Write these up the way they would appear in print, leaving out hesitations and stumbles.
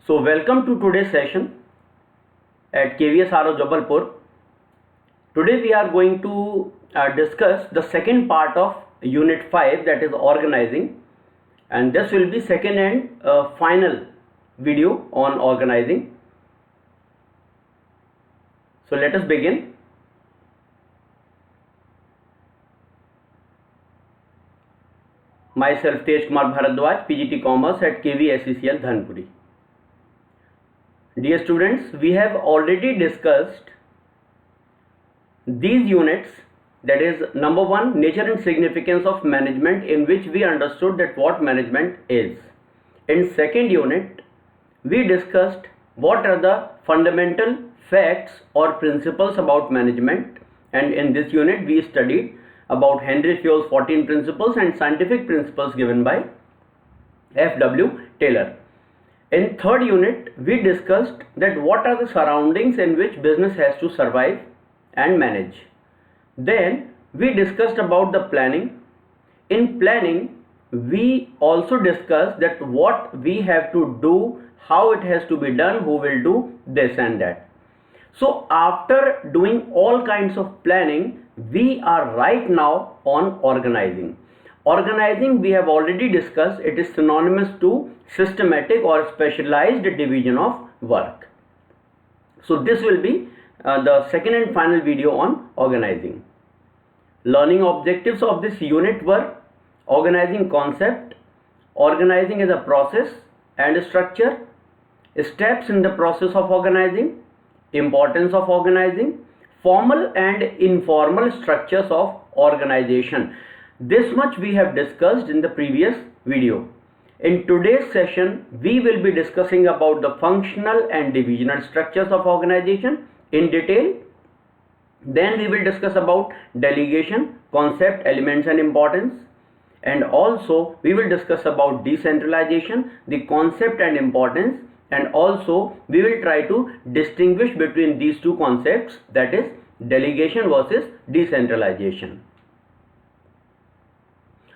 So welcome to today's session at KVSRO Jabalpur. Today we are going to discuss the second part of Unit 5, that is organizing, and this will be second and final video on organizing. So let us begin. Myself Tej Kumar Bharadwaj, PGT Commerce at KVSCCL Dhanpuri. Dear students, we have already discussed these units, that is number 1, nature and significance of management, in which we understood that what management is. In second unit, we discussed what are the fundamental facts or principles about management, and in this unit we studied about Henry Fayol's 14 principles and scientific principles given by F.W. Taylor. In third unit, we discussed that what are the surroundings in which business has to survive and manage. Then we discussed about the planning. In planning, we also discussed that what we have to do, how it has to be done, who will do this and that. So after doing all kinds of planning, we are right now on organizing. Organizing, we have already discussed, it is synonymous to systematic or specialized division of work. So this will be the second and final video on organizing. Learning objectives of this unit were organizing concept, organizing as a process and structure, steps in the process of organizing, importance of organizing, formal and informal structures of organization. This much we have discussed in the previous video. In today's session, we will be discussing about the functional and divisional structures of organization in detail. Then we will discuss about delegation, concept, elements and importance. And also we will discuss about decentralization, the concept and importance. And also we will try to distinguish between these two concepts, that is delegation versus decentralization.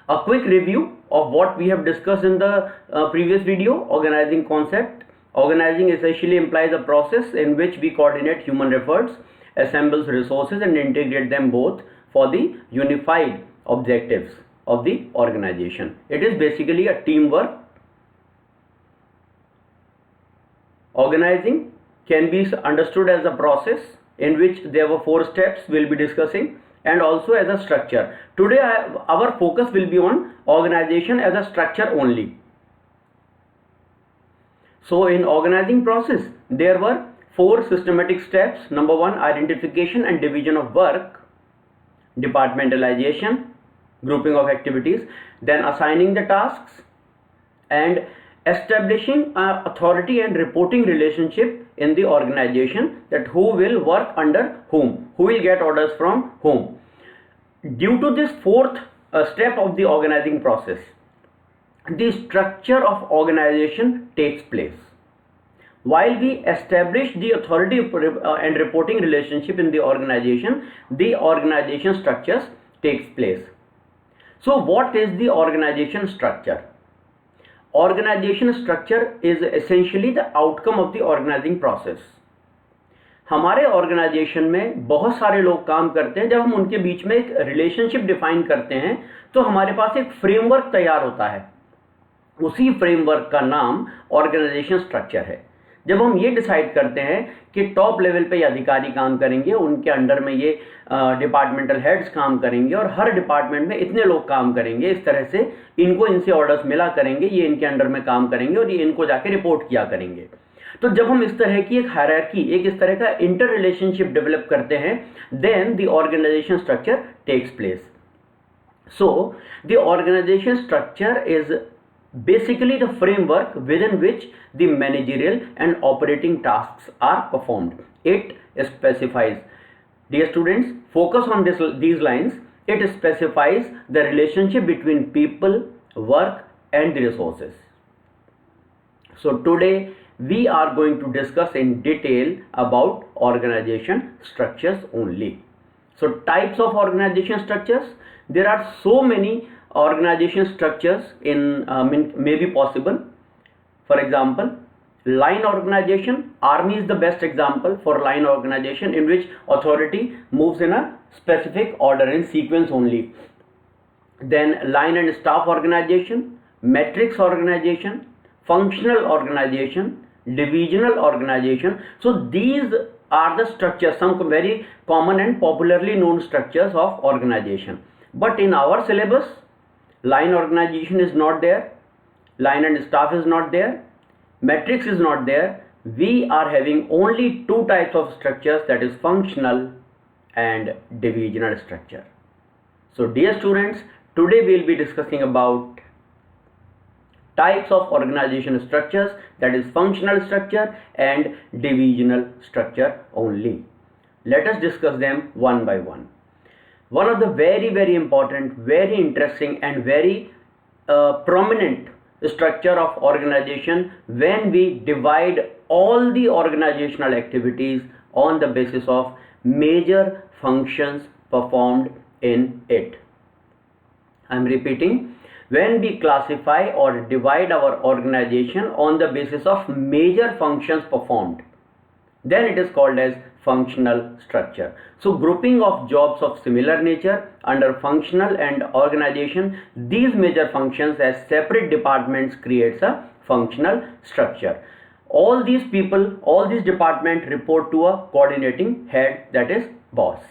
A quick review of what we have discussed in the previous video. Organizing concept. Organizing essentially implies a process in which we coordinate human efforts, assembles resources and integrate them both for the unified objectives of the organization. It is basically a teamwork. Organizing can be understood as a process in which there were 4 steps we will be discussing, and also as a structure. Today our focus will be on organization as a structure only. So in organizing process, there were 4 systematic steps. Number 1, identification and division of work, departmentalization, grouping of activities, then assigning the tasks, and establishing authority and reporting relationship in the organization, that who will work under whom, who will get orders from whom. Due to this 4th step of the organizing process, the structure of organization takes place. While we establish the authority and reporting relationship in the organization structures takes place. So what is the organization structure? Organization structure is essentially the outcome of the organizing process. हमारे organisation में बहुत सारे लोग काम करते हैं. जब हम उनके बीच में एक रिलेशनशिप डिफाइन करते हैं तो हमारे पास एक फ्रेमवर्क तैयार होता है. उसी फ्रेमवर्क का नाम ऑर्गेनाइजेशन स्ट्रक्चर है. जब हम ये डिसाइड करते हैं कि टॉप लेवल पे ये अधिकारी काम करेंगे, उनके अंडर में ये डिपार्टमेंटल हेड्स काम करेंगे और हर डिपार्टमेंट में इतने लोग काम करेंगे, इस तरह से इनको इनसे ऑर्डर्स मिला करेंगे, ये इनके अंडर में काम करेंगे और ये इनको जाके रिपोर्ट किया करेंगे. तो जब हम इस तरह की एक हायरार्की, एक इस तरह का इंटर रिलेशनशिप डेवलप करते हैं, then the organisation structure takes place. So the organisation structure is basically the framework within which the managerial and operating tasks are performed. It specifies, dear students, focus on these lines. It specifies the relationship between people, work and the resources. So today we are going to discuss in detail about organization structures only. So types of organization structures, there are so many organization structures may be possible. For example, Line organization, army is the best example for line organization, in which authority moves in a specific order, in sequence only. Then line and staff organization, matrix organization, functional organization, divisional organization. So these are the structures, some very common and popularly known structures of organization. But in our syllabus, line organization is not there, line and staff is not there, matrix is not there. We are having only two types of structures, that is functional and divisional structure. So dear students, today we will be discussing about types of organization structures, that is functional structure and divisional structure only. Let us discuss them one by one. One of the very important, very interesting and very prominent structure of organization, when we divide all the organizational activities on the basis of major functions performed in it. I am repeating, when we classify or divide our organization on the basis of major functions performed, then it is called as functional structure. So grouping of jobs of similar nature under functional and organization, these major functions as separate departments creates a functional structure. All these people, all these departments report to a coordinating head, that is boss.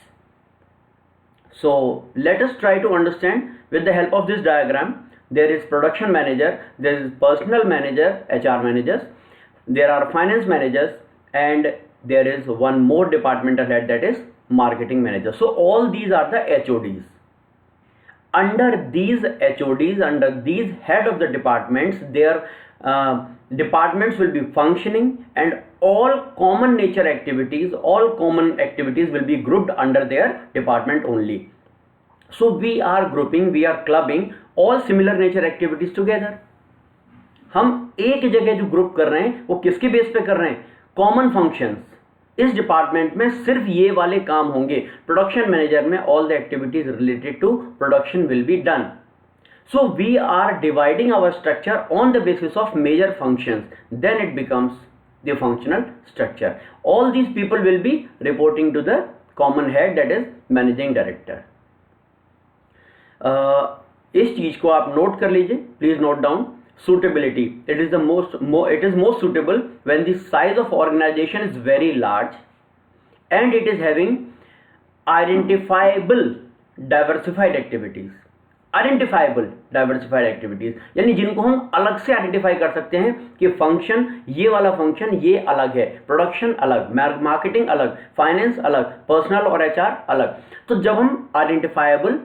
So let us try to understand with the help of this diagram. There is production manager, there is personnel manager, HR managers, there are finance managers, and there is one more departmental head, that is marketing manager. So all these are the HODs. Under these HODs, under these head of the departments, their departments will be functioning, and all common nature activities, all common activities will be grouped under their department only. So we are grouping, we are clubbing all similar nature activities together. हम एक जगह जो group कर रहे हैं वो किसके base पे कर रहे हैं? Common functions. इस डिपार्टमेंट में सिर्फ ये वाले काम होंगे. प्रोडक्शन मैनेजर में all the activities related to production will be done. So we are dividing our structure on the basis of major functions. Then it becomes the functional structure. All these people will be reporting to the common head, that is managing director. इस चीज को आप note कर लीजिए. Please note down. Suitability. It is most suitable when the size of organization is very large and it is having identifiable diversified activities. Identifiable diversified activities यानी जिनको हम अलग से आइडेंटिफाई कर सकते हैं कि फंक्शन, ये वाला फंक्शन ये अलग है, प्रोडक्शन अलग, मार्केटिंग अलग, फाइनेंस अलग, पर्सनल और HR अलग. तो जब हम आइडेंटिफाइबल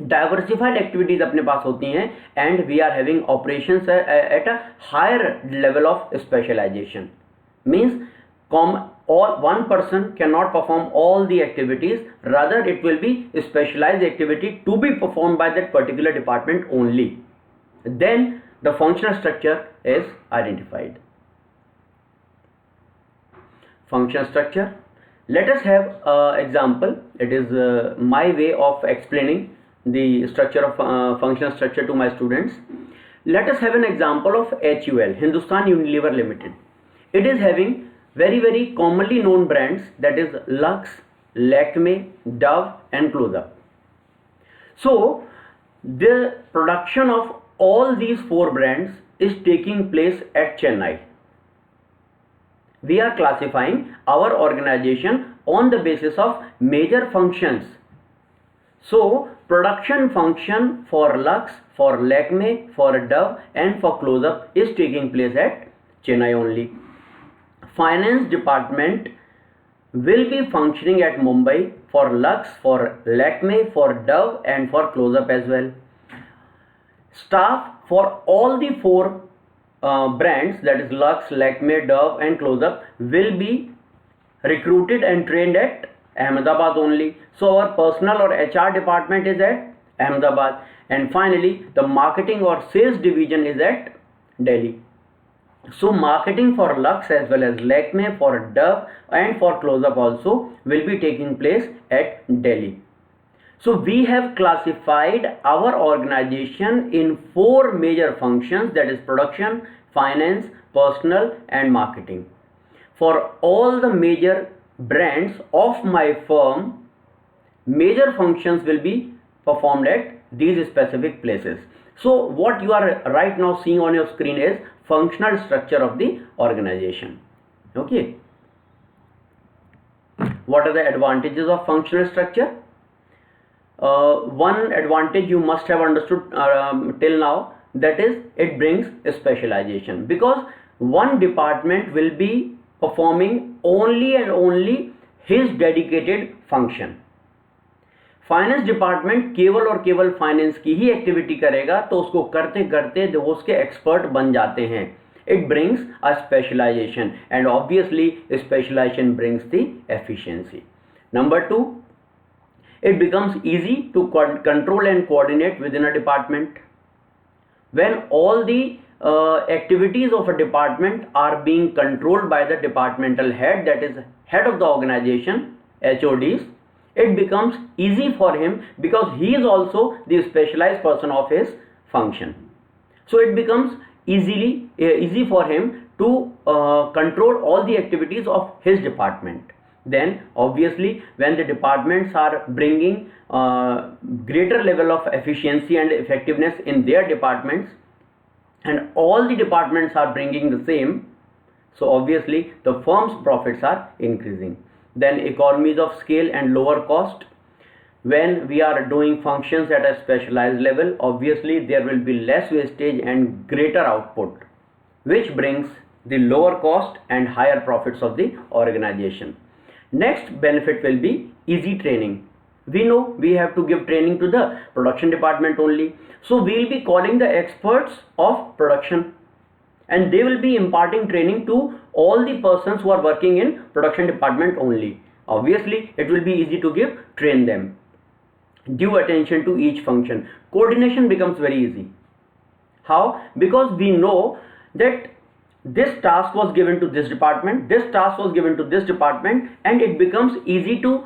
डाइवर्सिफाइड एक्टिविटीज अपने पास होती हैं and we are having operations at a higher level of specialisation, means one person cannot perform all the activities, rather it will be specialized activity to be performed by that particular department only. Then the functional structure is identified. Functional structure. Let us have example. It is my way of explaining the structure of functional structure to my students. Let us have an example of HUL, Hindustan Unilever Limited. It is having very commonly known brands, that is Lux, Lakme, Dove and Close-Up. So the production of all these four brands is taking place at Chennai. We are classifying our organization on the basis of major functions. So production function for Lux, for Lakme, for Dove and for Close-Up is taking place at Chennai only. Finance department will be functioning at Mumbai for Lux, for Lakme, for Dove and for Close-Up as well. Staff for all the four brands, that is Lux, Lakme, Dove and Close-Up, will be recruited and trained at Ahmedabad only. So our personnel or HR department is at Ahmedabad, and finally the marketing or sales division is at Delhi. So marketing for Lux as well as Lakme, for Dove and for Close-Up also will be taking place at Delhi. So we have classified our organization in four major functions, that is production, finance, personal and marketing. For all the major brands of my firm, major functions will be performed at these specific places. So what you are right now seeing on your screen is functional structure of the organization. Okay, what are the advantages of functional structure? One advantage you must have understood till now, that is it brings specialization, because one department will be performing only and only his dedicated function. Finance department केवल और केवल finance की ही activity करेगा, तो उसको करते करते जो उसके एक्सपर्ट बन जाते हैं. It brings a specialisation and obviously specialisation brings the efficiency. Number 2, it becomes easy to control and coordinate within a department. When all the activities of a department are being controlled by the departmental head, that is head of the organization, HODs, it becomes easy for him because he is also the specialized person of his function. So it becomes easy for him to control all the activities of his department. Then obviously when the departments are bringing greater level of efficiency and effectiveness in their departments, and all the departments are bringing the same, so obviously the firm's profits are increasing. Then economies of scale and lower cost. When we are doing functions at a specialized level, obviously there will be less wastage and greater output, which brings the lower cost and higher profits of the organization. Next benefit will be easy training. We know we have to give training to the production department only, so we will be calling the experts of production and they will be imparting training to all the persons who are working in production department only. Obviously it will be easy to train them. Due attention to each function. Coordination becomes very easy. How? Because we know that this task was given to this department, this task was given to this department, and it becomes easy to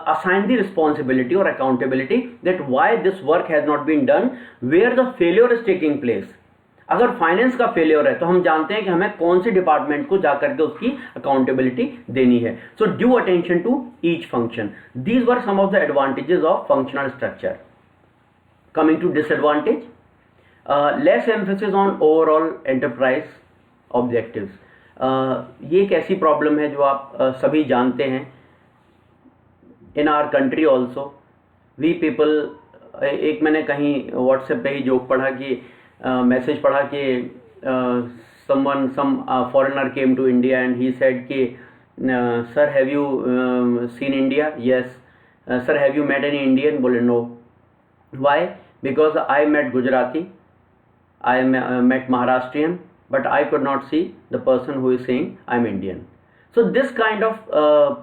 assign the responsibility or accountability that why this work has not been done, where the failure is taking place. अगर finance का failure है तो हम जानते हैं कि हमें कौन से डिपार्टमेंट को जाकर के उसकी अकाउंटेबिलिटी देनी है. So due attention to each function. These were some of the advantages of functional structure. Coming to disadvantage, less emphasis on overall enterprise objectives. ये एक ऐसी प्रॉब्लम है जो आप सभी जानते हैं. In our country also we people, एक मैंने कहीं व्हाट्सएप पे ही जोक पढ़ा कि मैसेज पढ़ा कि some foreigner came to India and he said कि sir have you seen India. Yes. Sir have you met any Indian? बोले no. Why? Because I met Gujarati, I met Maharashtrian, but I could not see the person who is saying I'm Indian. So this kind of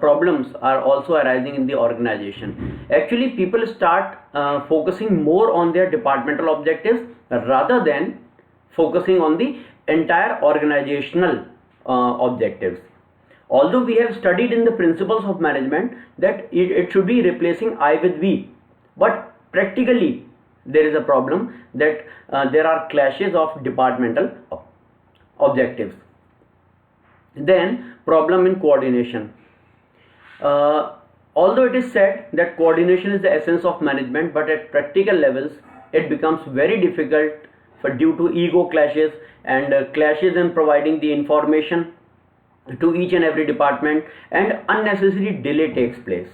problems are also arising in the organization. Actually people start focusing more on their departmental objectives rather than focusing on the entire organizational objectives. Although we have studied in the principles of management that it should be replacing I with we, but practically there is a problem that there are clashes of departmental objectives. Then problem in coordination. Although it is said that coordination is the essence of management, but at practical levels it becomes very difficult due to ego clashes and clashes in providing the information to each and every department, and unnecessary delay takes place.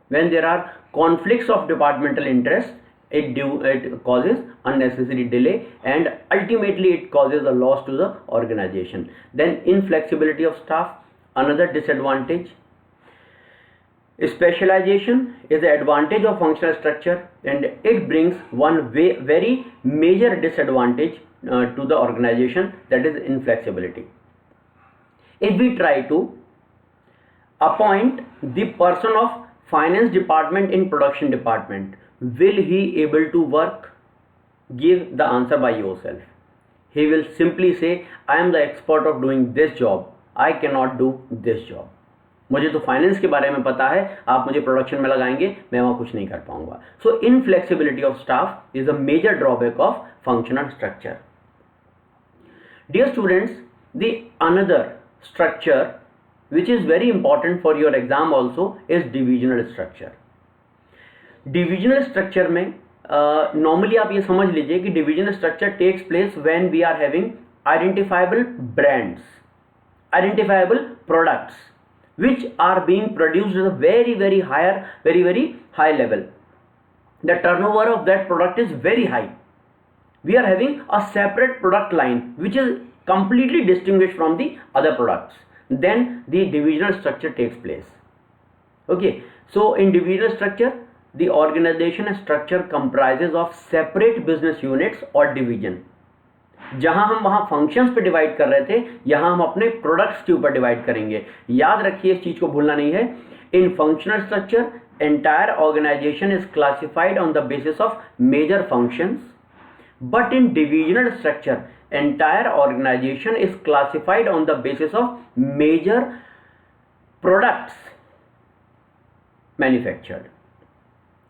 When there are conflicts of departmental interest, it causes unnecessary delay and ultimately it causes a loss to the organization. Then inflexibility of staff, another disadvantage. Specialization is the advantage of functional structure and it brings one very major disadvantage to the organization, that is inflexibility. If we try to appoint the person of finance department in production department, will he able to work? Give the answer by yourself. He will simply say I am the expert of doing this job, I cannot do this job. मुझे तो finance के बारे में पता है, आप मुझे production में लगाएंगे, मैं वहाँ कुछ नहीं कर पाऊंगा. So inflexibility of staff is a major drawback of functional structure. Dear students, the another structure which is very important for your exam also is divisional structure. Divisional structure में नॉर्मली आप ये समझ लीजिए कि divisional structure takes place when we are having identifiable brands, identifiable products which are being produced at a very high level. The turnover of that product is very high. We are having a separate product line which is completely distinguished from the other products. Then the divisional structure takes place. Okay, so in divisional structure, the organization structure comprises of separate business units or division. जहां हम वहां functions पे divide कर रहे थे, यहां हम अपने प्रोडक्ट्स के ऊपर डिवाइड करेंगे. याद रखिए, इस चीज को भूलना नहीं है. इन functional structure entire organization is classified on the basis of major functions, but in divisional structure entire organization is classified on the basis of major products manufactured.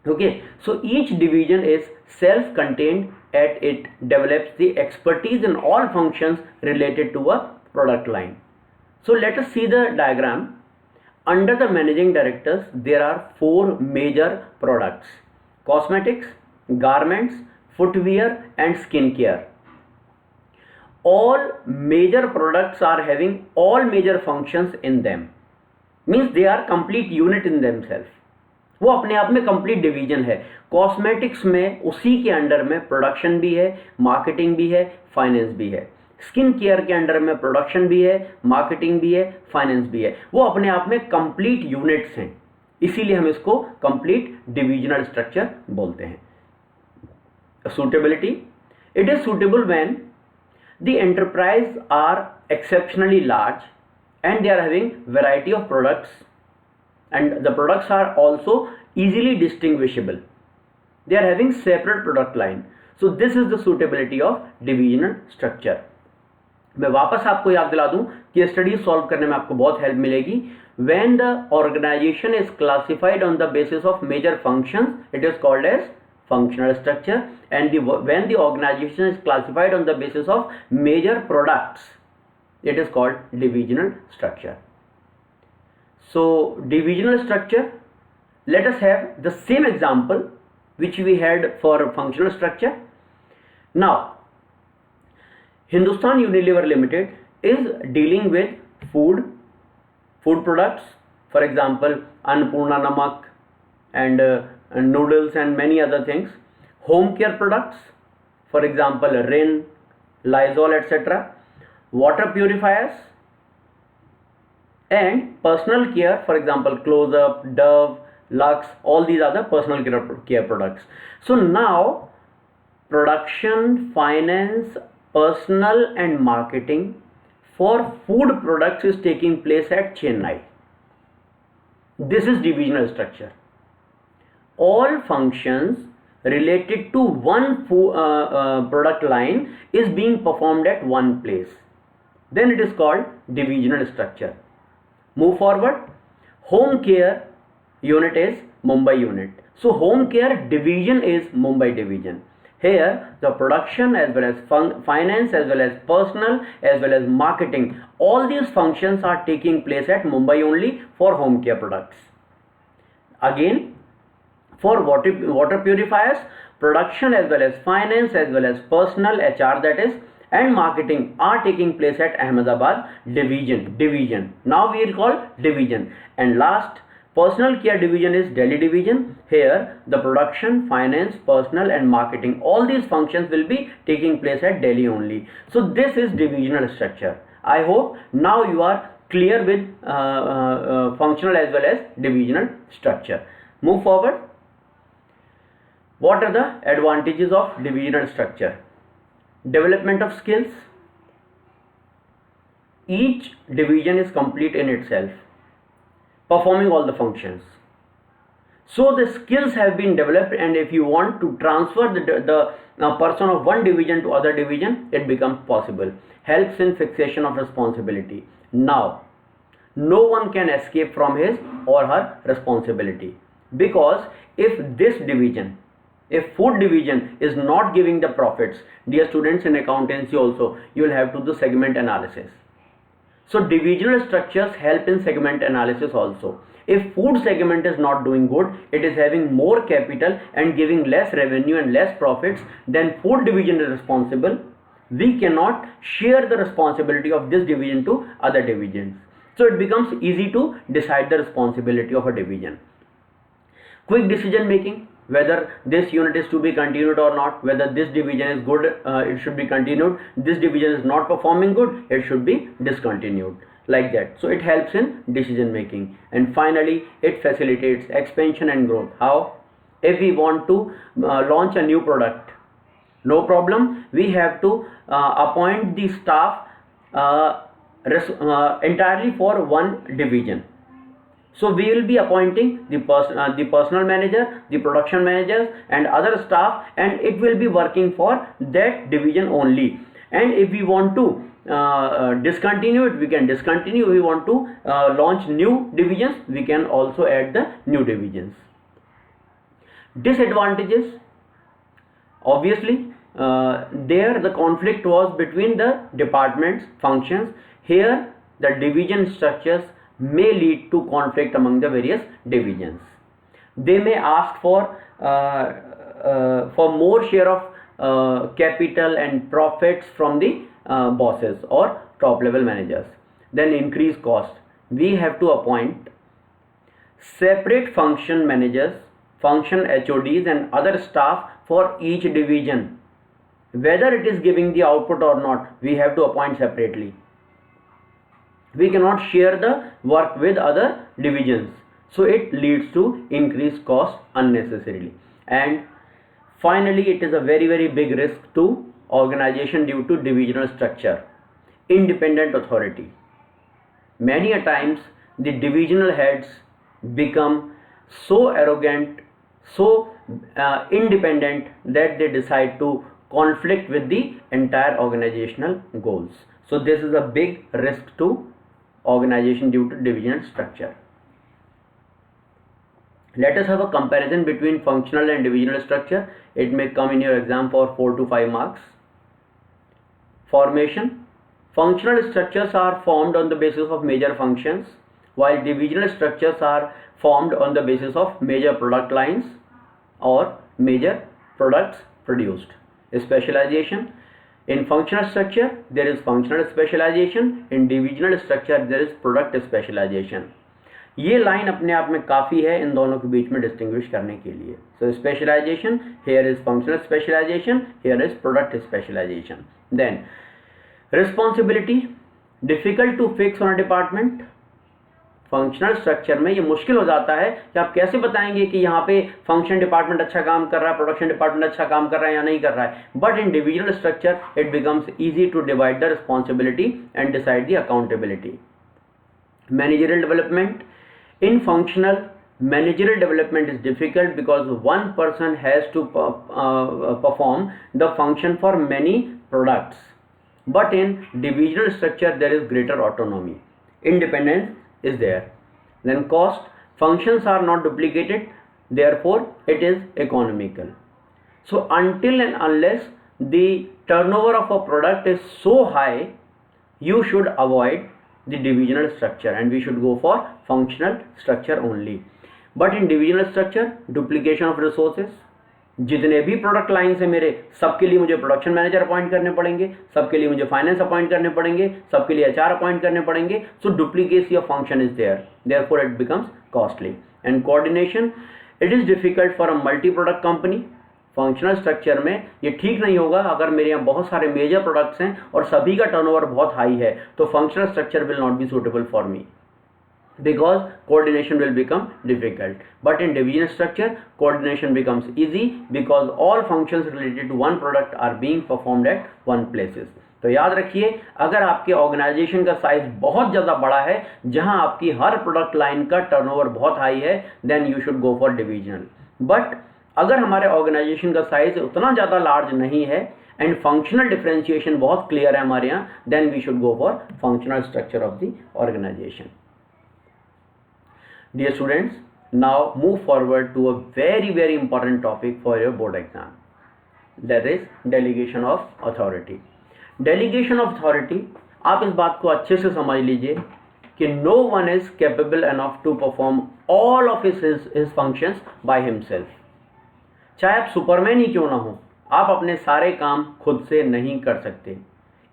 Okay, so each division is self-contained and it develops the expertise in all functions related to a product line. So let us see the diagram. Under the managing directors, there are 4 major products: cosmetics, garments, footwear and skincare. All major products are having all major functions in them. Means they are complete unit in themselves. वो अपने आप में complete division है. Cosmetics में उसी के under में production भी है, मार्केटिंग भी है, फाइनेंस भी है. स्किन केयर के अंडर में प्रोडक्शन भी है, मार्केटिंग भी है, फाइनेंस भी है. वो अपने आप में कंप्लीट यूनिट्स हैं, इसीलिए हम इसको कंप्लीट डिविजनल स्ट्रक्चर बोलते हैं. Suitability, it is suitable when the enterprise are exceptionally large and they are having variety of products and the products are also easily distinguishable. They are having separate product line. So this is the suitability of divisional structure. मैं वापस आपको याद दिला दूं कि study solve करने में आपको बहुत हेल्प मिलेगी. When the organization is classified on the basis of major functions, it is called as functional structure, and when the organization is classified on the basis of major products, it is called divisional structure. So divisional structure, let us have the same example which we had for functional structure. Now Hindustan Unilever Limited is dealing with food products, for example Annapurna Namak and noodles and many other things. Home care products, for example Rin, Lysol, etc. Water purifiers, and personal care, for example Close-Up, Dove, Lux, all these are the personal care products. So now production, finance, personal and marketing for food products is taking place at Chennai. This is divisional structure. All functions related to one product line is being performed at one place. Then it is called divisional structure. Move forward. Home care unit is Mumbai unit. So home care division is Mumbai division. Here the production as well as finance as well as personal as well as marketing, all these functions are taking place at Mumbai only for home care products. Again, for water purifiers, production as well as finance as well as personal, HR that is, and marketing are taking place at Ahmedabad division. Now we will call division. And last, personal care division is Delhi division. Here the production, finance, personal and marketing, all these functions will be taking place at Delhi only. So this is divisional structure. I hope now you are clear with functional as well as divisional structure. Move forward. What are the advantages of divisional structure? Development of skills. Each division is complete in itself, performing all the functions. So the skills have been developed, and if you want to transfer the person of one division to other division, it becomes possible. Helps in fixation of responsibility. Now no one can escape from his or her responsibility, because if this division If food division is not giving the profits, dear students, in accountancy also you will have to do segment analysis. So divisional structures help in segment analysis also. If food segment is not doing good, it is having more capital and giving less revenue and less profits, then food division is responsible. We cannot share the responsibility of this division to other divisions. So it becomes easy to decide the responsibility of a division. Quick decision making, whether this unit is to be continued or not, whether this division is good, it should be continued, this division is not performing good, it should be discontinued, like that. So it helps in decision making. And finally, it facilitates expansion and growth. How? If we want to launch a new product, no problem, we have to appoint the staff entirely for one division. So we will be appointing the personal manager, the production managers and other staff, and it will be working for that division only. And if we want to discontinue it, we can discontinue. If we want to launch new divisions, we can also add the new divisions. Disadvantages, obviously there the conflict was between the departments, functions. Here the division structures may lead to conflict among the various divisions. They may ask for more share of capital and profits from the bosses or top level managers. Then increase cost. We have to appoint separate function managers, function HODs and other staff for each division. Whether it is giving the output or not, we have to appoint separately. We cannot share the work with other divisions, so it leads to increased cost unnecessarily. And finally, it is a very big risk to organization due to divisional structure. Independent authority. Many a times the divisional heads become so arrogant, so independent that they decide to conflict with the entire organizational goals. So this is a big risk to organization due to divisional structure. Let us have a comparison between functional and divisional structure. It may come in your exam for 4 to 5 marks. Formation. Functional structures are formed on the basis of major functions, while divisional structures are formed on the basis of major product lines or major products produced. Specialization. In functional structure there is functional specialization, in divisional structure there is product specialization. ये line अपने आप में काफ़ी है इन दोनों के बीच में distinguish करने के लिए. So specialization, here is functional specialization, here is product specialization. Then responsibility, difficult to fix on a department. Functional structure में ये मुश्किल हो जाता है कि आप कैसे बताएंगे कि यहाँ पे फंक्शन डिपार्टमेंट अच्छा काम कर रहा है, प्रोडक्शन डिपार्टमेंट अच्छा काम कर रहा है या नहीं कर रहा है. But in divisional structure it becomes easy to divide the responsibility and decide the accountability. Managerial development. In functional managerial development is difficult because one person has to perform the function for many products. But in divisional structure there is greater autonomy. Independence is there. Then cost. Functions are not duplicated, therefore it is economical. So until and unless the turnover of a product is so high, you should avoid the divisional structure and we should go for functional structure only. But in divisional structure, duplication of resources. जितने भी product lines हैं मेरे, सबके लिए मुझे production manager appoint करने पड़ेंगे, सबके लिए मुझे फाइनेंस अपॉइंट करने पड़ेंगे, सबके लिए HR अपॉइंट करने पड़ेंगे. So duplicacy of function is there, therefore it becomes costly. And coordination. It is difficult for a multi product company. Functional structure में ये ठीक नहीं होगा अगर मेरे यहाँ बहुत सारे मेजर प्रोडक्ट्स हैं और सभी का टर्नओवर बहुत हाई है, तो functional structure will not be suitable for me, because coordination will become difficult. But in division structure, coordination becomes easy because all functions related to one product are being performed at one places. तो याद रखिए, अगर आपके organisation का size बहुत ज़्यादा बड़ा है, जहां आपकी हर प्रोडक्ट लाइन का टर्नओवर बहुत हाई है, then you should go for divisional. But अगर हमारे ऑर्गेनाइजेशन का साइज उतना ज़्यादा लार्ज नहीं है एंड फंक्शनल डिफरेंशिएशन बहुत क्लियर है हमारे यहाँ, then we should go for functional structure of the organisation. Dear students, now move forward to a very important topic for your board exam, that is delegation of authority. Delegation of authority, आप इस बात को अच्छे से समझ लीजिए कि no one is capable enough to perform all of his functions by himself. चाहे आप सुपरमैन ही क्यों ना हो, आप अपने सारे काम खुद से नहीं कर सकते.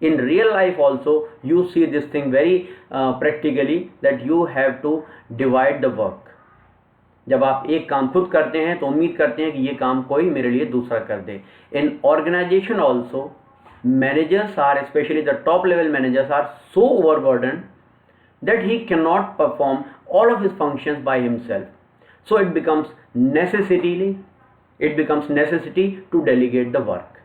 In real life also you see this thing very practically, that you have to divide the work. जब आप एक काम खुद करते हैं तो उम्मीद करते हैं कि ये काम कोई मेरे लिए दूसरा कर दे. In organization also, managers are, especially the top level managers, are so overburdened that he cannot perform all of his functions by himself. So it becomes necessity to delegate the work.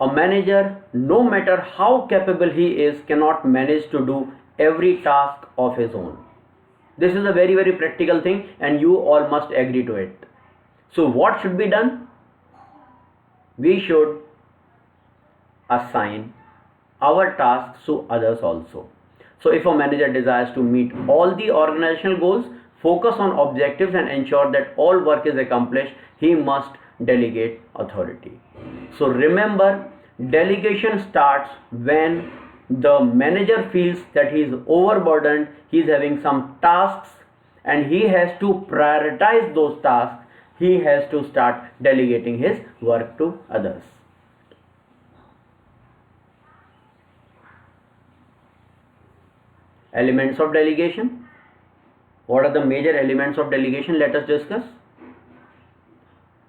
A manager, no matter how capable he is, cannot manage to do every task of his own. This is a very practical thing, and you all must agree to it. So what should be done? We should assign our tasks to others also. So if a manager desires to meet all the organizational goals, focus on objectives and ensure that all work is accomplished, he must delegate authority. So remember, delegation starts when the manager feels that he is overburdened, he is having some tasks and he has to prioritize those tasks. He has to start delegating his work to others. Elements of delegation. What are the major elements of delegation? Let us discuss.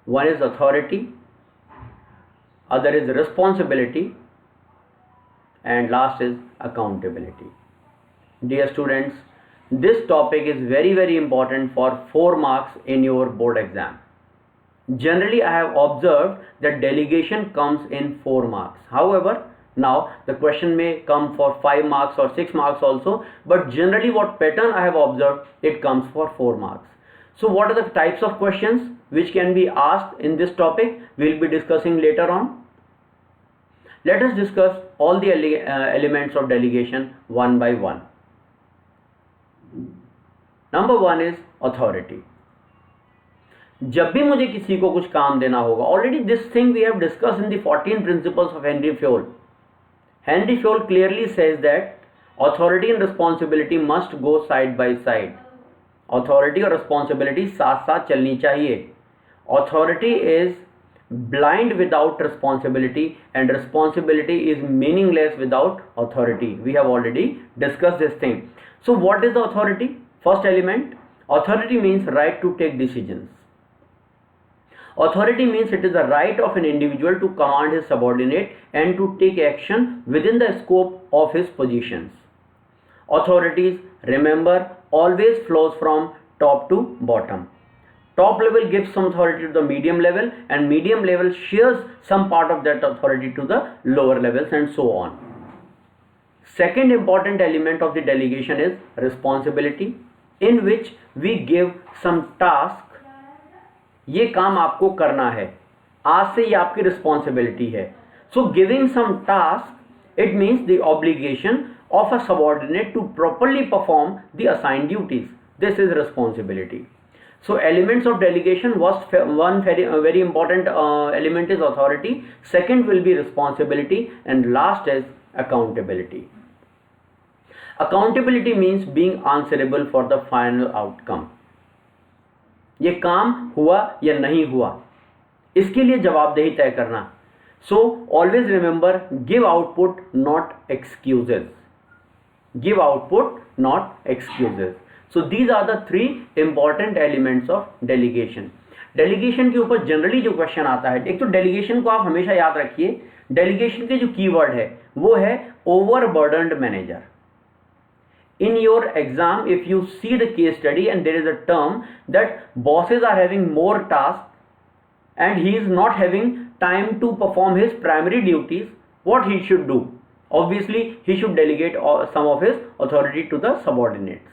One is authority, other is responsibility, and last is accountability. Dear students, this topic is very important for 4 marks in your board exam. Generally, I have observed that delegation comes in 4 marks. However, now the question may come for 5 marks or 6 marks also, but generally what pattern I have observed, it comes for 4 marks. So what are the types of questions which can be asked in this topic? We will be discussing later on. Let us discuss all the elements of delegation one by one. Number 1 is authority. जब भी मुझे किसी को कुछ काम देना होगा, already this thing we have discussed in the 14 principles of Henry Fayol. Henry Fayol clearly says that authority and responsibility must go side by side. Authority और responsibility साथ साथ चलनी चाहिए. Authority is blind without responsibility, and responsibility is meaningless without authority. We have already discussed this thing. So what is the authority? First element, authority means right to take decisions. Authority means it is the right of an individual to command his subordinate and to take action within the scope of his positions. Authorities, remember, always flows from top to bottom. Top level gives some authority to the medium level, and medium level shares some part of that authority to the lower levels, and so on. Second important element of the delegation is responsibility, in which we give some task. ये काम आपको करना है, आज से ये आपकी responsibility है. So giving some task, it means the obligation of a subordinate to properly perform the assigned duties. This is responsibility. So elements of delegation was one very important element is authority, second will be responsibility, and last is accountability. Accountability means being answerable for the final outcome. ये काम हुआ या नहीं हुआ, इसके लिए जवाबदेही तय करना. So always remember, give output not excuses. Give output not excuses. So these are the 3 important elements of delegation. Delegation के ऊपर जनरली जो क्वेश्चन आता है, एक तो delegation को आप हमेशा याद रखिए, delegation के जो कीवर्ड है वो है overburdened manager. In your exam, if you see the case study and there is a term that bosses are having more tasks and he is not having time to perform his primary duties, what he should do? Obviously, he should delegate some of his authority to the subordinates.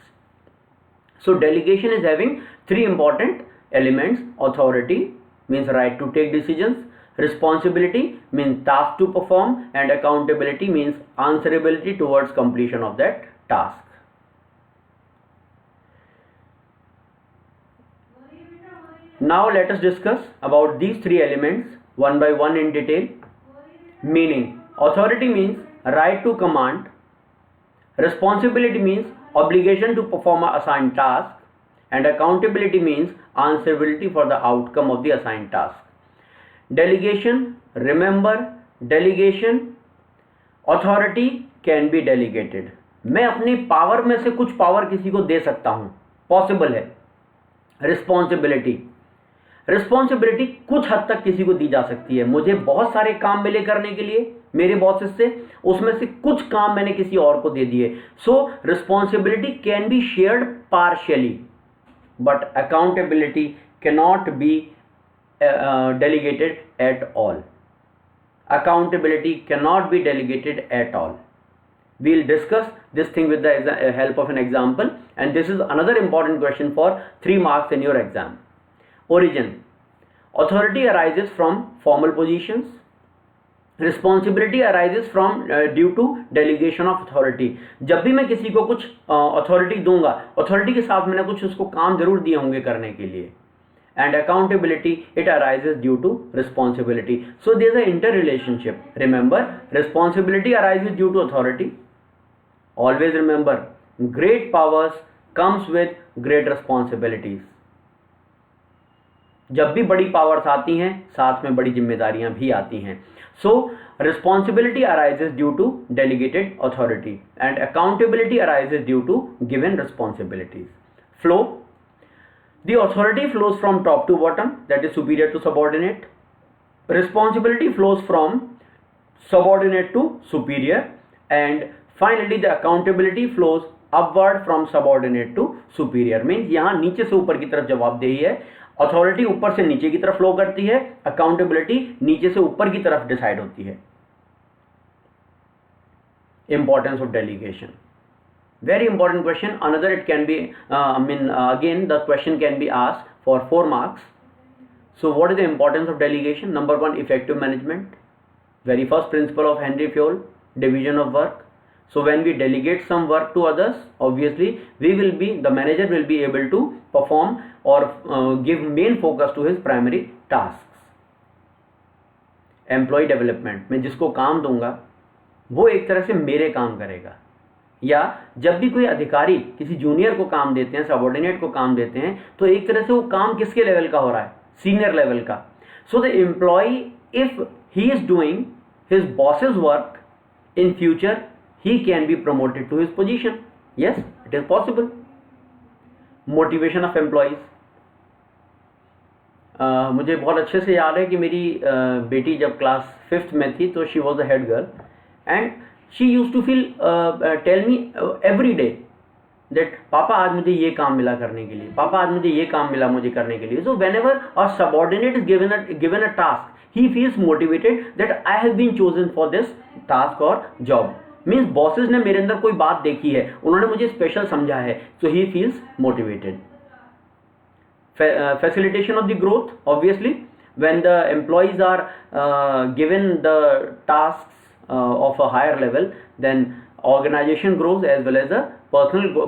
So delegation is having 3 important elements. Authority means right to take decisions, responsibility means task to perform, and accountability means answerability towards completion of that task. Now let us discuss about these three elements one by one in detail. Meaning, authority means right to command, responsibility means obligation to perform an assigned task, and accountability means answerability for the outcome of the assigned task. Delegation, remember, delegation, authority can be delegated. मैं अपनी power में से कुछ power किसी को दे सकता हूं, possible है. रिस्पॉन्सिबिलिटी, रिस्पॉन्सिबिलिटी कुछ हद तक किसी को दी जा सकती है. मुझे बहुत सारे काम मिले करने के लिए मेरे बॉसेस से, उसमें से कुछ काम मैंने किसी और को दे दिए. सो responsibility can be shared partially, but accountability can not B delegated at all. Accountability cannot be delegated at all. We'll discuss this thing with the help of an example, and this is another important question for 3 marks in your exam. Origin. Authority arises from formal positions. Responsibility arises from due to delegation of authority. जब भी मैं किसी को कुछ authority दूंगा, authority के साथ मैंने कुछ उसको काम जरूर दिए होंगे करने के लिए. And accountability, it arises due to responsibility. So there is an interrelationship. Remember, responsibility arises due to authority. Always remember, great powers comes with great responsibilities. जब भी बड़ी पावर्स आती हैं, साथ में बड़ी जिम्मेदारियां भी आती हैं. So responsibility arises due to delegated authority, and accountability arises due to given responsibilities. Flow. The authority flows from top to bottom, that is superior to subordinate. Responsibility flows from subordinate to superior, and finally the accountability flows upward from subordinate to superior. Means यहाँ नीचे से ऊपर की तरफ जवाबदेही है, authority ऊपर से नीचे की तरफ फ्लो करती है, अकाउंटेबिलिटी नीचे से ऊपर की तरफ डिसाइड होती है. Importance of delegation. Very important question. Another, it can be again the question can be asked for 4 marks. So what is the importance of delegation? Number 1, effective management. Very first principle of Henry Fayol, division of work. So when we delegate some work to others, obviously the manager will be able to perform or give main focus to his primary tasks. Employee development, मैं जिसको काम दूंगा वो एक तरह से मेरे काम करेगा. या जब भी कोई अधिकारी किसी जूनियर को काम देते हैं, सबऑर्डिनेट को काम देते हैं, तो एक तरह से वो काम किसके लेवल का हो रहा है? सीनियर लेवल का. So the employee, if he is doing his bosses work, in future he can be promoted to his position. Yes, it is possible. Motivation of employees. मुझे बहुत अच्छे से याद है कि मेरी बेटी जब क्लास 5th में थी तो she was the head girl, and she used to tell me every day that पापा आज मुझे ये काम मिला करने के लिए, पापा आज मुझे ये काम मिला मुझे करने के लिए. So whenever a subordinate is given a task, he feels motivated that I have been chosen for this task or job. Means bosses ने मेरे अंदर कोई बात देखी है, उन्होंने मुझे स्पेशल समझा है, so he feels motivated. Facilitation of the growth. Obviously when the employees are given the tasks of a higher level, then organization grows as well as the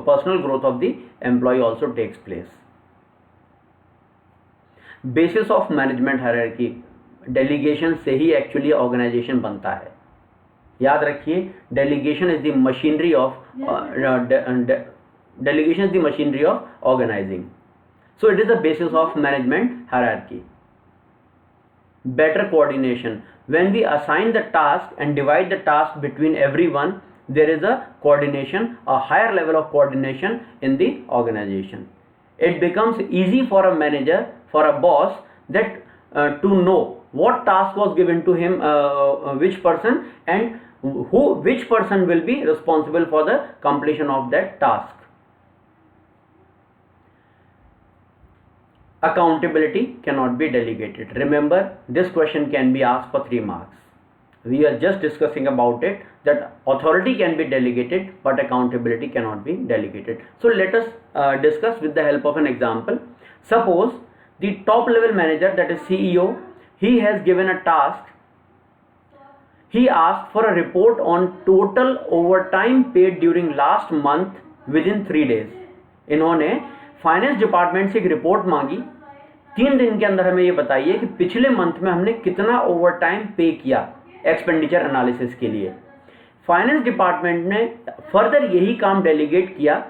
personal growth of the employee also takes place. Basis of management hierarchy. Delegation से ही actually organization बनता है. याद रखिए, delegation is the machinery of delegation is the machinery of organizing. So it is the basis of management hierarchy. Better coordination. When we assign the task and divide the task between everyone, there is a coordination, a higher level of coordination in the organization. It becomes easy for a manager, for a boss, that to know what task was given to him, which person, and which person will be responsible for the completion of that task. Accountability cannot be delegated. Remember, this question can be asked for 3 marks. We are just discussing about it, that authority can be delegated but accountability cannot be delegated. So let us discuss with the help of an example. Suppose the top level manager, that is CEO, he has given a task. He asked for a report on total overtime paid during last month within 3 days. इन्होंने finance department से एक report मांगी 3 दिन के अंदर हमें ये बताइए कि पिछले मंथ में हमने कितना ओवर टाइम पे किया एक्सपेंडिचर एनालिसिस के लिए। फाइनेंस डिपार्टमेंट ने फर्दर यही काम डेलीगेट किया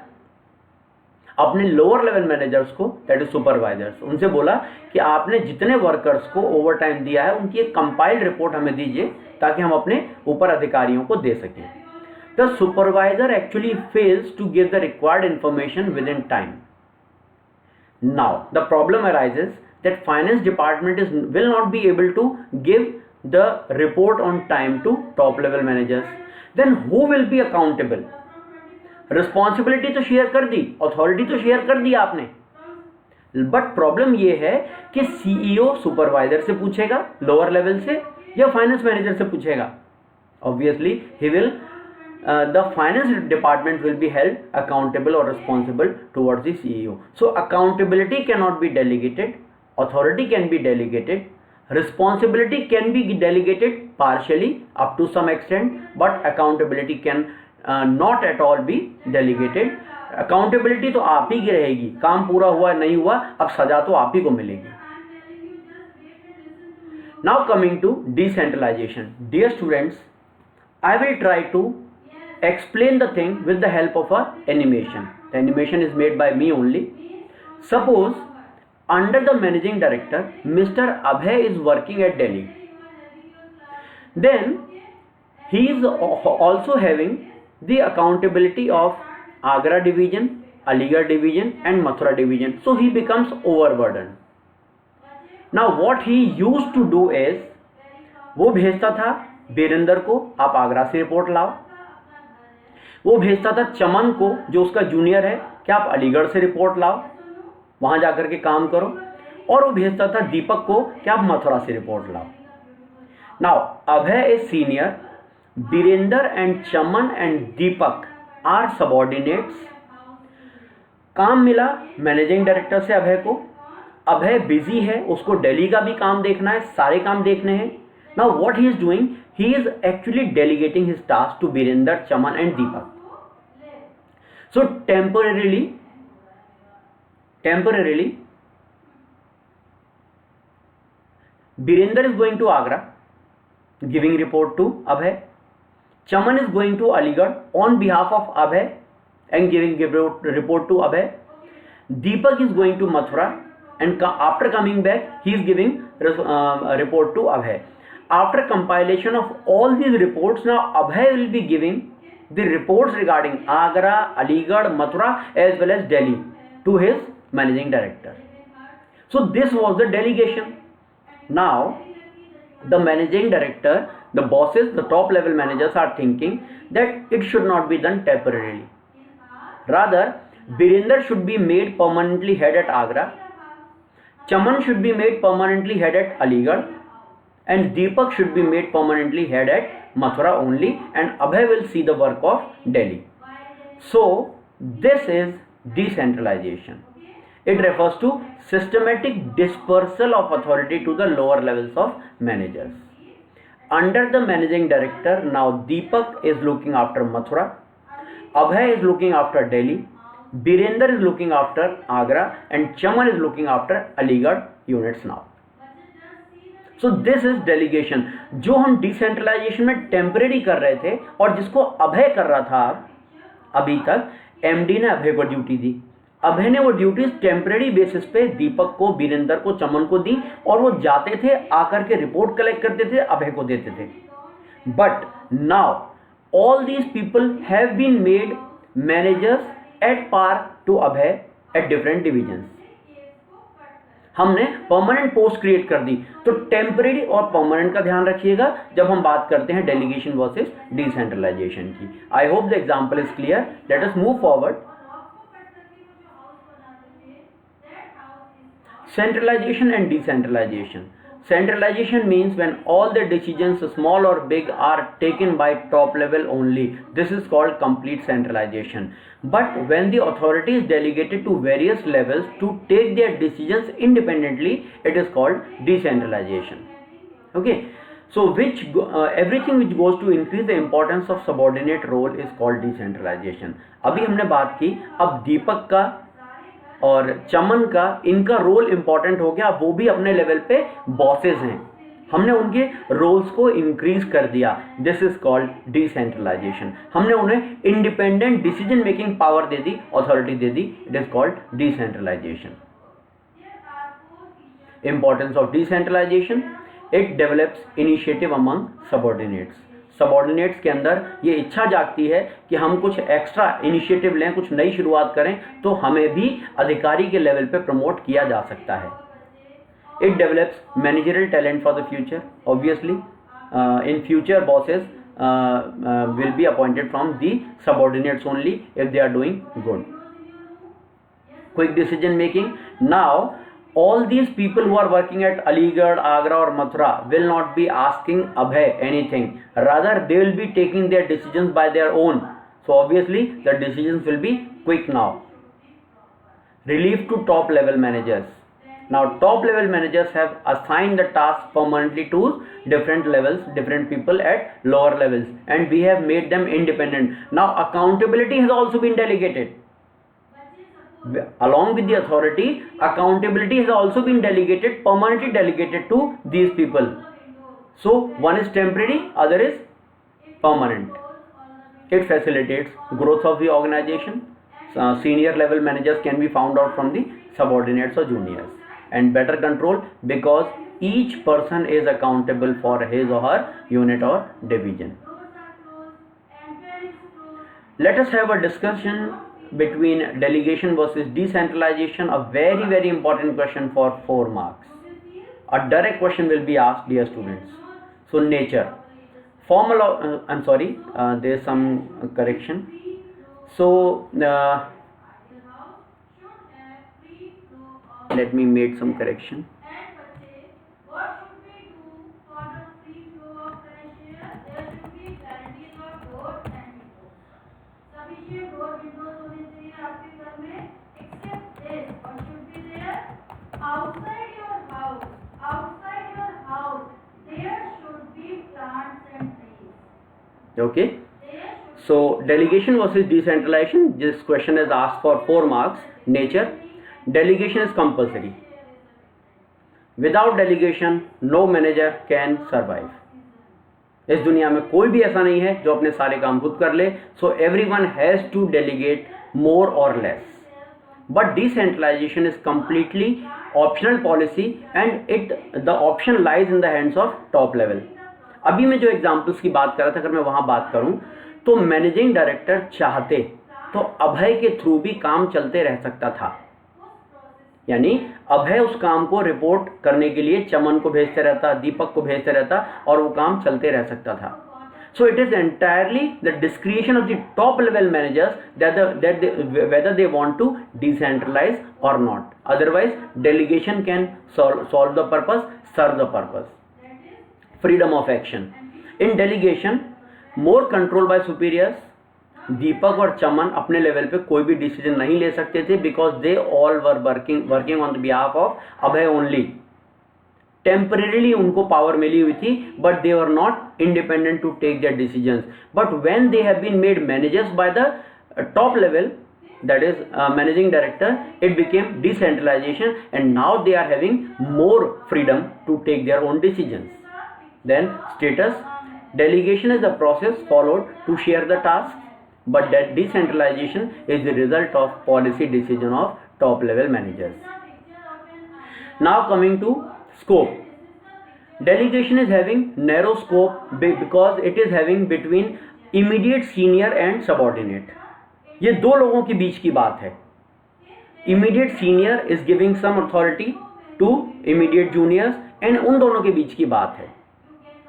अपने लोअर लेवल मैनेजर्स को, दैट इज सुपरवाइजर्स। उनसे बोला कि आपने जितने वर्कर्स को ओवर टाइम दिया है उनकी एक कंपाइल्ड रिपोर्ट हमें दीजिए ताकि हम अपने ऊपर अधिकारियों को दे सकें। The supervisor actually fails to give the required information within time. Now the problem arises that finance department will not be able to give the report on time to top level managers. Then who will be accountable? Responsibility तो share कर दी, authority तो share कर दी आपने, but problem ये है कि CEO supervisor से पूछेगा लोअर लेवल से या फाइनेंस मैनेजर से पूछेगा। Obviously he will the finance department will be held accountable और responsible towards the CEO. So accountability can not be delegated, authority can be delegated, responsibility can be delegated partially up to some extent, but accountability can not at all be delegated. Accountability तो आप ही की रहेगी, काम पूरा हुआ नहीं हुआ अब सजा तो आप ही को मिलेगी। Now coming to decentralization. Dear students, I will try to explain the thing with the help of a animation. The animation is made by me only. Suppose under the managing director, Mr. Abhay is working at Delhi. Then he is also having the accountability of Agra division, Aligarh division and Mathura division. So he becomes overburdened. Now what he used to do is, वो भेजता था बीरेंद्र को आप आगरा से report लाओ, वो भेजता था चमन को जो उसका जूनियर है कि आप अलीगढ़ से रिपोर्ट लाओ, वहां जाकर के काम करो, और वो भेजता था दीपक को कि आप मथुरा से रिपोर्ट लाओ। Now Abhay is senior, Birendra and Chaman and Deepak are subordinates. काम मिला मैनेजिंग डायरेक्टर से अभय को, अभय बिजी है, उसको दिल्ली का भी काम देखना है, सारे काम देखने हैं। Now what he is doing, he is actually delegating his task to Birendra, Chaman and Deepak. So temporarily Birender is going to Agra giving report to Abhay, Chaman is going to Aligarh on behalf of Abhay and giving report to Abhay, Deepak is going to Mathura and after coming back he is giving report to Abhay. After compilation of all these reports, now Abhay will be giving the reports regarding Agra, Aligarh, Mathura as well as Delhi to his managing director. So this was the delegation. Now the managing director, the bosses, the top level managers are thinking that it should not be done temporarily. Rather, Birender should be made permanently head at Agra, Chaman should be made permanently head at Aligarh, and Deepak should be made permanently head at Mathura only, and Abhay will see the work of Delhi. So this is decentralization. It refers to systematic dispersal of authority to the lower levels of managers. Under the managing director, now Deepak is looking after Mathura, Abhay is looking after Delhi, Birender is looking after Agra, and Chaman is looking after Aligarh units now. So this is delegation. जो हम decentralization में temporary कर रहे थे और जिसको अभय कर रहा था अभी तक, MD ने अभय को ड्यूटी दी, अभय ने वो ड्यूटीज टेम्परेरी बेसिस पे दीपक को, बीरेंद्र को, चमन को दी और वो जाते थे आकर के रिपोर्ट कलेक्ट करते थे, अभय को देते थे। But now all these people have been made managers at par to Abhay at different divisions. हमने परमानेंट पोस्ट क्रिएट कर दी। तो टेम्परेरी और परमानेंट का ध्यान रखिएगा जब हम बात करते हैं डेलीगेशन वर्सेस डिसेंट्रलाइजेशन की। I hope the example is clear. Let us move forward. Centralization and decentralization. Centralization means when all the decisions, small or big, are taken by top level only. This is called complete centralization. But when the authority is delegated to various levels to take their decisions independently, it is called decentralization. Okay. So everything which goes to increase the importance of subordinate role is called decentralization. अभी हमने बात की, अब दीपक का और चमन का, इनका role important हो गया, वो भी अपने लेवल पे बॉसेस हैं, हमने उनके रोल्स को इंक्रीज कर दिया। This is called decentralisation. हमने उन्हें इंडिपेंडेंट डिसीजन मेकिंग पावर दे दी, अथॉरिटी दे दी। It is called decentralisation. Importance of decentralisation, it develops initiative among subordinates. Subordinates के अंदर ये इच्छा जागती है कि हम कुछ एक्स्ट्रा इनिशिएटिव लें, कुछ नई शुरुआत करें, तो हमें भी अधिकारी के लेवल पे प्रमोट किया जा सकता है। It develops managerial talent for the future. Obviously, in future bosses will be appointed from the subordinates only if they are doing good. Quick decision making. Now, all these people who are working at Aligarh, Agra or Mathura will not be asking Abhay anything. Rather, they will be taking their decisions by their own. So obviously, the decisions will be quick now. Relief to top level managers. Now top level managers have assigned the task permanently to different levels, different people at lower levels, and we have made them independent. Now accountability has also been delegated. Along with the authority, accountability has also been delegated, permanently delegated to these people. So one is temporary, other is permanent. It facilitates growth of the organization. Senior level managers can be found out from the subordinates or juniors. And better control, because each person is accountable for his or her unit or division. Let us have a discussion between delegation versus decentralization, a very very important question for 4 marks. A direct question will be asked, dear students. So nature, formal, I'm sorry, there is some correction. So let me make some correction. Okay, so delegation versus decentralization, this question is asked for 4 marks. Nature, delegation is compulsory. Without delegation, no manager can survive. इस दुनिया में कोई भी ऐसा नहीं है जो अपने सारे काम खुद कर ले. So everyone has to delegate more or less. But decentralization is completely optional policy, and the option lies in the hands of top level. अभी मैं जो एग्जाम्पल्स की बात कर रहा था, अगर मैं वहां बात करूं तो मैनेजिंग डायरेक्टर चाहते तो अभय के थ्रू भी काम चलते रह सकता था. यानी अभय उस काम को रिपोर्ट करने के लिए चमन को भेजते रहता, दीपक को भेजते रहता, और वो काम चलते रह सकता था. So it is entirely the discretion of the top level managers whether they want to decentralize or not. Otherwise, delegation can solve the purpose, serve the purpose. Freedom of action. In delegation, more control by superiors. दीपक और चमन अपने level पे कोई भी decision नहीं ले सकते थे, because they all were working on the behalf of Abhay only. Temporarily उनको पावर मिली हुई थी, but they were not independent to take their decisions. But when they have been made managers by the top level, that is managing director, it became decentralization, and now they are having more freedom to take their own decisions. Then status, delegation is the process followed to share the task, but that decentralization is the result of policy decision of top level managers. Now coming to scope, delegation is having narrow scope because it is having between immediate senior and subordinate. ये दो लोगों के बीच की बात है. Immediate senior is giving some authority to immediate juniors, and उन दोनों के बीच की बात है.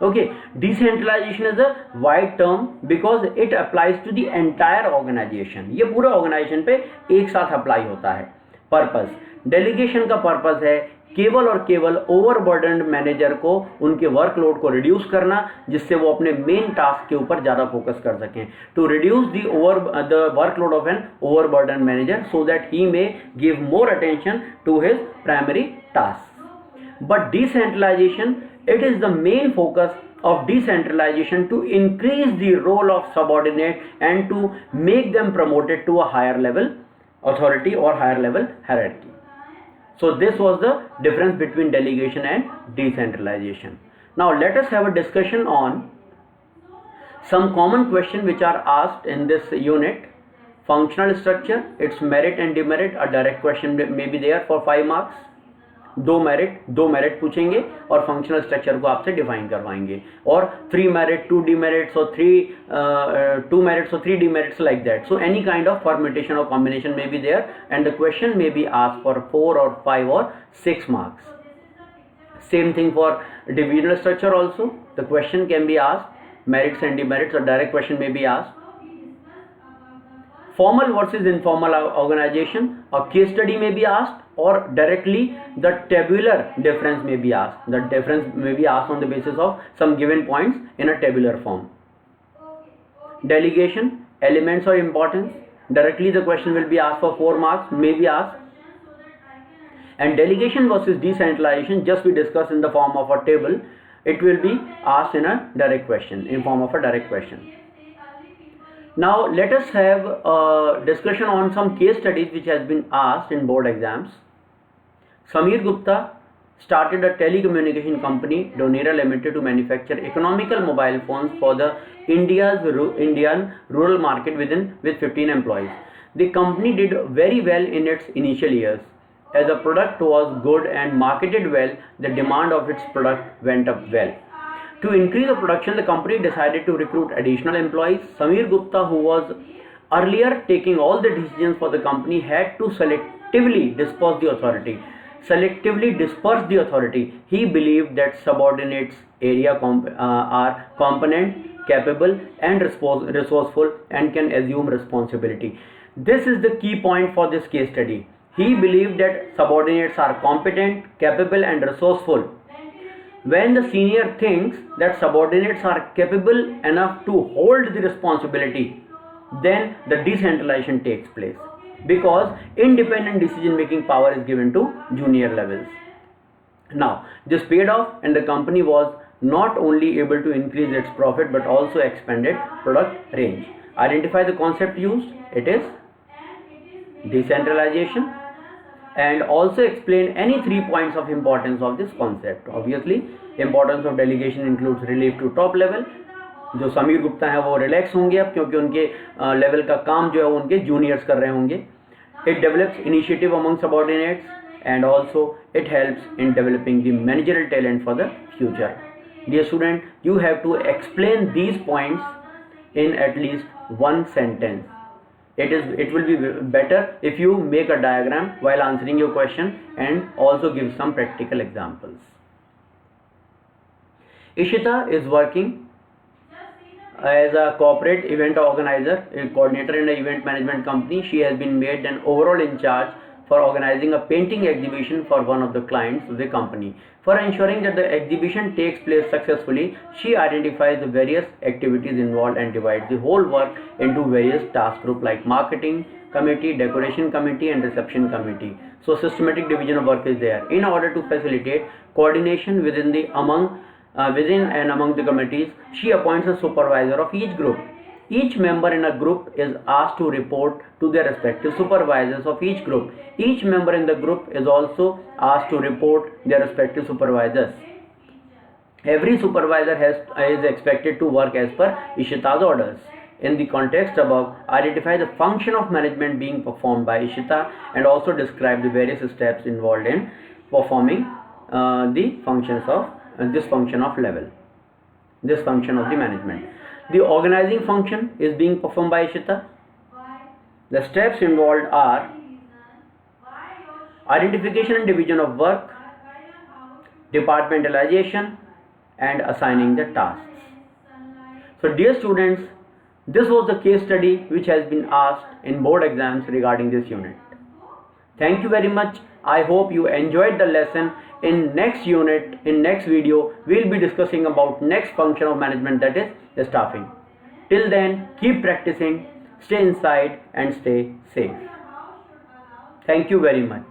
Okay, decentralisation is a wide term because it applies to the entire organisation. ये पूरे ऑर्गेनाइजेशन पे एक साथ अप्लाई होता है. पर्पस, डेलीगेशन का पर्पस है केवल और केवल ओवरबर्डन्ड मैनेजर को उनके वर्कलोड को रिड्यूस करना, जिससे वो अपने मेन टास्क के ऊपर ज़्यादा फोकस कर सकें. To reduce the workload of an overburdened manager so that he may give more attention to his primary task. But decentralization, it is the main focus of decentralization to increase the role of subordinate and to make them promoted to a higher level authority or higher level hierarchy. So this was the difference between delegation and decentralization. Now let us have a discussion on some common questions which are asked in this unit. Functional structure, its merit and demerit. A direct question may be there for 5 marks. दो merit पूछेंगे और functional structure को आपसे define करवाएंगे, और 3 merit 2 demerits और 2 merits और 3 demerits like that. So any kind of permutation और combination may be there and the question may be asked for 4 or 5 or 6 marks. Same thing for divisional structure also. The question can be asked merits and demerits, or direct question may be asked. Formal versus informal organization, a case study may be asked, or directly the tabular difference may be asked. The difference may be asked on the basis of some given points in a tabular form. Delegation, elements or importance, directly the question will be asked for 4 marks, may be asked. And delegation versus decentralization, just we discussed in the form of a table, it will be asked in a direct question, in form of a direct question. Now let us have a discussion on some case studies which has been asked in board exams. Sameer Gupta started a telecommunication company, Donera Limited, to manufacture economical mobile phones for the Indian rural market with 15 employees. The company did very well in its initial years. As the product was good and marketed well, the demand of its product went up well. To increase the production, the company decided to recruit additional employees. Sameer Gupta, who was earlier taking all the decisions for the company, had to selectively disperse the authority. He believed that subordinates are competent, capable and resourceful and can assume responsibility. This is the key point for this case study. He believed that subordinates are competent, capable and resourceful. When the senior thinks that subordinates are capable enough to hold the responsibility, then the decentralization takes place, because independent decision making power is given to junior levels. Now this paid off, and the company was not only able to increase its profit but also expanded product range. Identify the concept used. It is decentralization. And also explain any 3 points of importance of this concept. Obviously, importance of delegation includes relief to top level. जो समीर गुप्ता हैं वो relax होंगे अब, क्योंकि उनके level का काम जो है वो उनके जूनियर्स कर रहे होंगे. It develops initiative among subordinates, and also it helps in developing the managerial talent for the future. Dear student, you have to explain these points in at least 1 sentence. It will be better if you make a diagram while answering your question and also give some practical examples. Ishita is working as a corporate event organizer, a coordinator in an event management company. She has been made an overall in charge for organizing a painting exhibition for one of the clients of the company. For ensuring that the exhibition takes place successfully, she identifies the various activities involved and divides the whole work into various task groups like marketing committee, decoration committee and reception committee. So systematic division of work is there. In order to facilitate coordination within and among the committees, she appoints a supervisor of each group. Each member in a group is asked to report to their respective supervisors of each group. Each member in the group is also asked to report their respective supervisors. Every supervisor is expected to work as per Ishita's orders. In the context above, identify the function of management being performed by Ishita and also describe the various steps involved in performing the functions of this function of the management. The organizing function is being performed by Ishita. The steps involved are identification and division of work, departmentalization, and assigning the tasks. So dear students, this was the case study which has been asked in board exams regarding this unit. Thank you very much. I hope you enjoyed the lesson. In next unit, in next video, we'll be discussing about next function of management, that is the staffing. Till then, keep practicing, stay inside and stay safe. Thank you very much.